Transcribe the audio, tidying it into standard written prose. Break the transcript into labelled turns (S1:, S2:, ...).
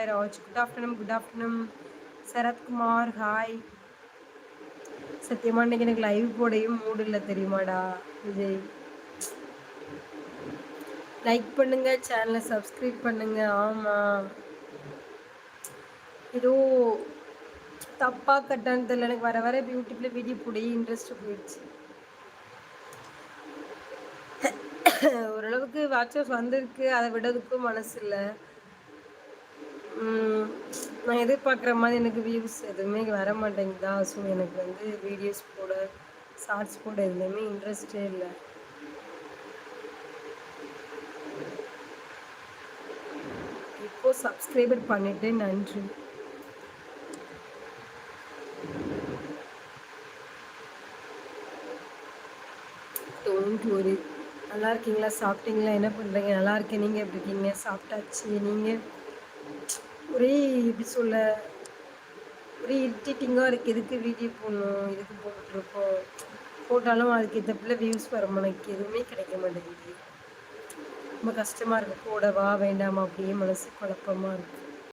S1: Hi Raj, good afternoon Sarathkumar, hi. சத்தியமா இன்னைக்கு எனக்கு லைவ் போடையும் மூடு இல்லை தெரியுமாடா விஜய். லைக் பண்ணுங்க, சேனலை சப்ஸ்கிரைப் பண்ணுங்க. ஆமா, ஏதோ தப்பா கட்டான்னு தெரியல, எனக்கு வர வர யூடியூப்ல வீடியோ போட இன்ட்ரெஸ்ட் போயிடுச்சு. ஓரளவுக்கு வாட்சஸ் வந்திருக்கு, அதை விடதுக்கும் மனசு இல்லை. நான் எதிர்பார்க்குற மாதிரி எனக்கு வியூஸ் எதுவுமே வர மாட்டேங்குதா. ஸோ எனக்கு வந்து வீடியோஸ் போட, ஷார்ட்ஸ் போட எதுலேயுமே இன்ட்ரெஸ்டே இல்லை. இப்போ சப்ஸ்கிரைபர் பண்ணிட்டு நன்றி. Don't worry. நல்லா இருக்கீங்களா? சாப்பிட்டீங்களா? என்ன பண்ணுறீங்க? நல்லா இருக்கேன். நீங்கள் எப்படி இருக்கீங்க? சாப்பிட்டாச்சு. நீங்கள் ஒரே எப்படி சொல்ல, ஒரே இரிட்டேட்டிங்காக இருக்குது. எதுக்கு வீடியோ போடணும், எதுக்கு போட்டுட்ருக்கோம், போட்டாலும் அதுக்கு ஏற்றப்பில் வியூஸ் வர எனக்கு எதுவுமே கிடைக்க மாட்டேங்குது. ரொம்ப கஷ்டமாக இருக்குது. போடவா வேண்டாமா அப்படியே மனசு குழப்பமாக இருக்குது.